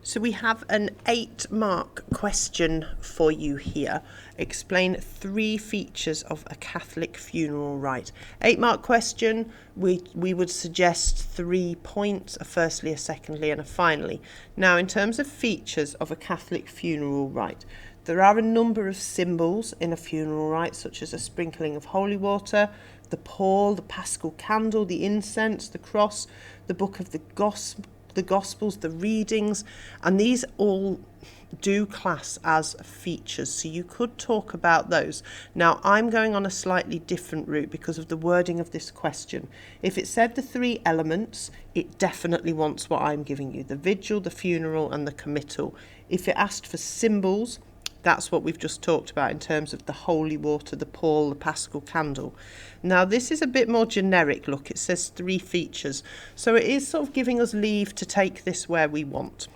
So we have an 8-mark question for you here. Explain 3 features of a Catholic funeral rite. 8-mark question, we would suggest 3 points, a firstly, a secondly and a finally. Now in terms of features of a Catholic funeral rite, there are a number of symbols in a funeral rite, such as a sprinkling of holy water, the pall, the paschal candle, the incense, the cross, the book of the Gospels, the readings, and these all do class as features, so you could talk about those. Now I'm going on a slightly different route because of the wording of this question. If it said the 3 elements, it definitely wants what I'm giving you: the vigil, the funeral and the committal. If it asked for symbols, that's what we've just talked about in terms of the holy water, the pall, the paschal candle. Now this is a bit more generic look. It says 3 features, so it is sort of giving us leave to take this where we want,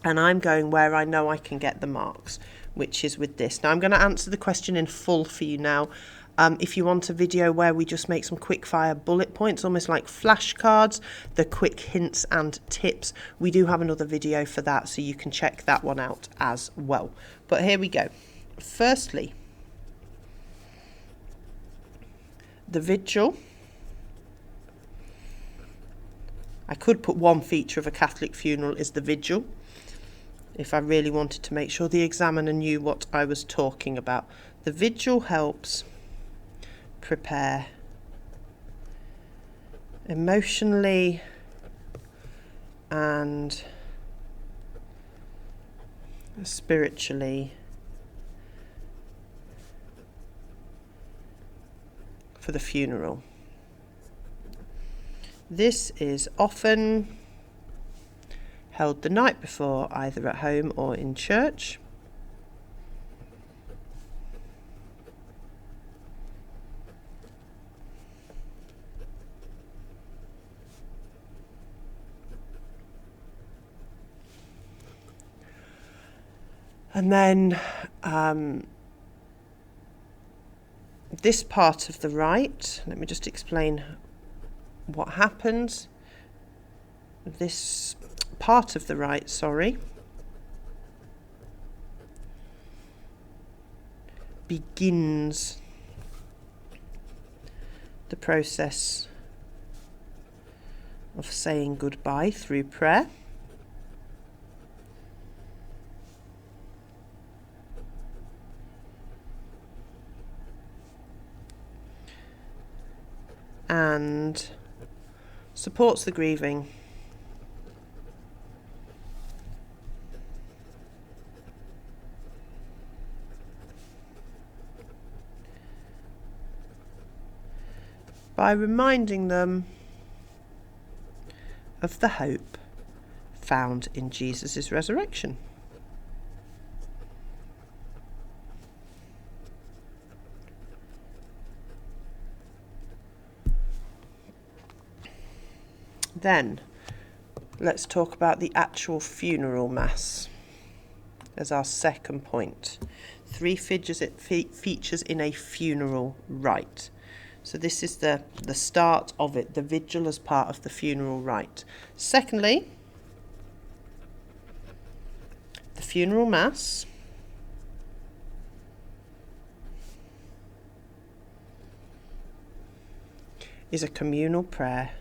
and I'm going where I know I can get the marks, which is with this. Now I'm going to answer the question in full for you now. If you want a video where we just make some quick fire bullet points, almost like flashcards, the quick hints and tips, we do have another video for that, so you can check that one out as well. But here we go. Firstly, the vigil. I could put one feature of a Catholic funeral is the vigil, if I really wanted to make sure the examiner knew what I was talking about. The vigil helps prepare emotionally and spiritually for the funeral. This is often held the night before, either at home or in church. And then this part of the rite, let me just explain what happens. This part of the rite, begins the process of saying goodbye through prayer. And supports the grieving by reminding them of the hope found in Jesus' resurrection. Then let's talk about the actual funeral mass as our second point. 3 features in a funeral rite. So this is the start of it, the vigil as part of the funeral rite. Secondly, the funeral mass is a communal prayer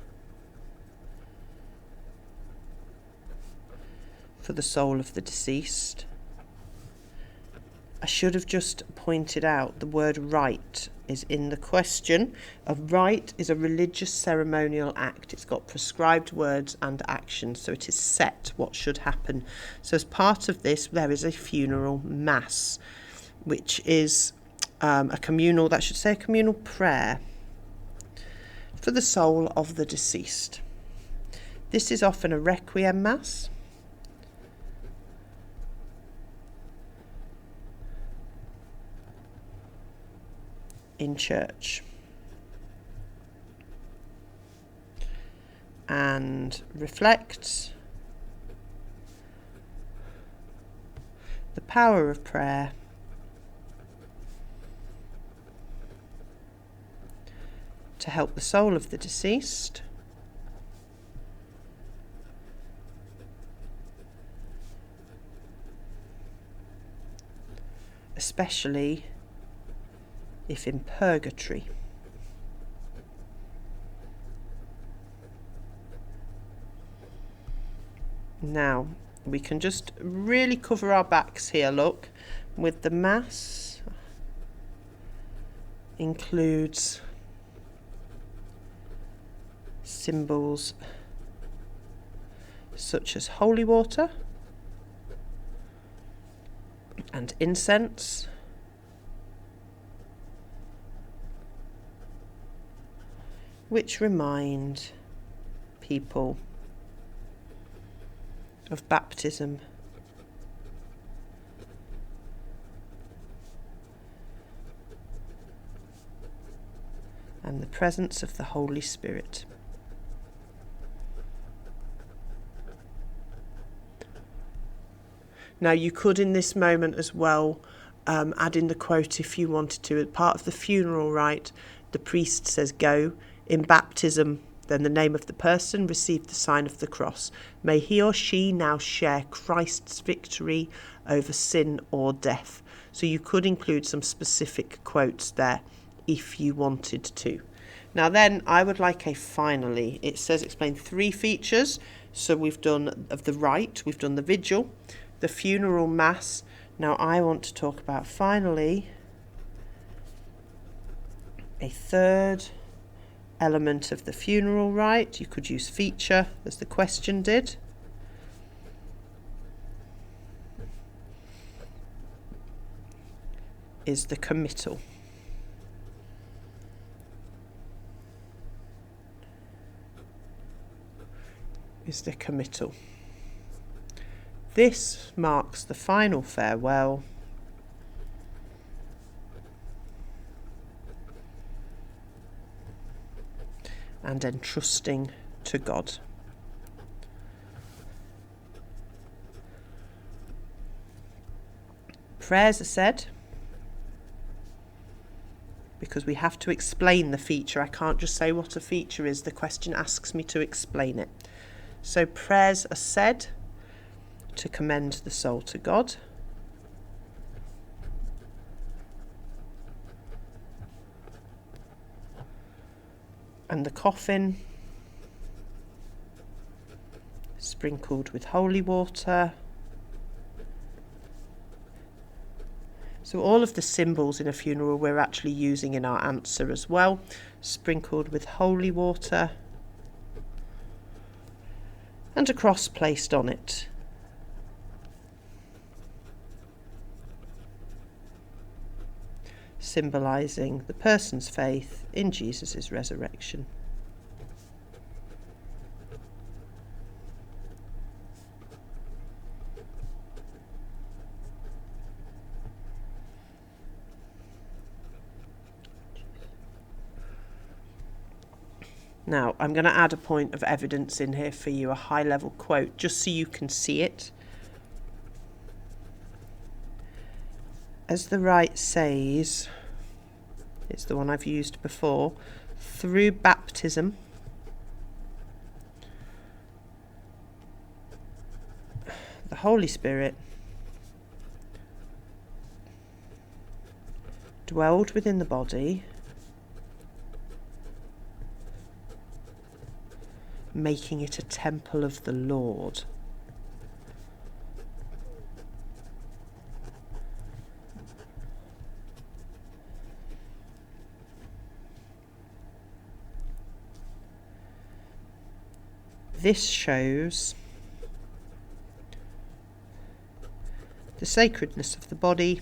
for the soul of the deceased. I should have just pointed out the word rite is in the question. A rite is a religious ceremonial act. It's got prescribed words and actions, so it is set what should happen. So as part of this, there is a funeral mass, which is a communal prayer for the soul of the deceased. This is often a Requiem Mass, in church, and reflects the power of prayer to help the soul of the deceased especially if in purgatory. Now, we can just really cover our backs here, look, with the Mass. Includes symbols such as holy water and incense, which remind people of baptism and the presence of the Holy Spirit. Now, you could in this moment as well add in the quote if you wanted to. As part of the funeral rite, the priest says, "Go." In baptism, then the name of the person received the sign of the cross. May he or she now share Christ's victory over sin or death. So you could include some specific quotes there if you wanted to. Now then, I would like a finally. It says explain 3 features. So we've done of the rite, we've done the vigil, the funeral mass. Now I want to talk about finally a third element of the funeral rite. You could use feature as the question did. Is the committal. Is the committal. This marks the final farewell and entrusting to God. Prayers are said because we have to explain the feature. I can't just say what a feature is. The question asks me to explain it. So prayers are said to commend the soul to God. And the coffin sprinkled with holy water. So all of the symbols in a funeral we're actually using in our answer as well. Sprinkled with holy water. And a cross placed on it. Symbolising the person's faith in Jesus' resurrection. Now, I'm going to add a point of evidence in here for you, a high-level quote, just so you can see it. As the rite says, it's the one I've used before, through baptism, the Holy Spirit dwelled within the body, making it a temple of the Lord. This shows the sacredness of the body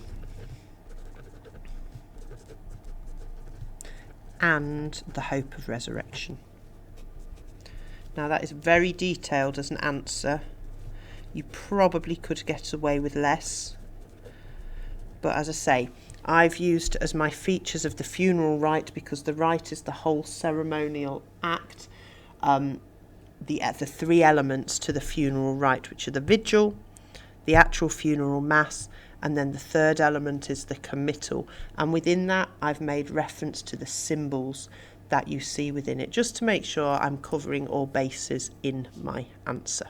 and the hope of resurrection. Now that is very detailed as an answer. You probably could get away with less. But as I say, I've used as my features of the funeral rite, because the rite is the whole ceremonial act, the 3 elements to the funeral rite, which are the vigil, the actual funeral mass, and then the third element is the committal. And within that, I've made reference to the symbols that you see within it, just to make sure I'm covering all bases in my answer.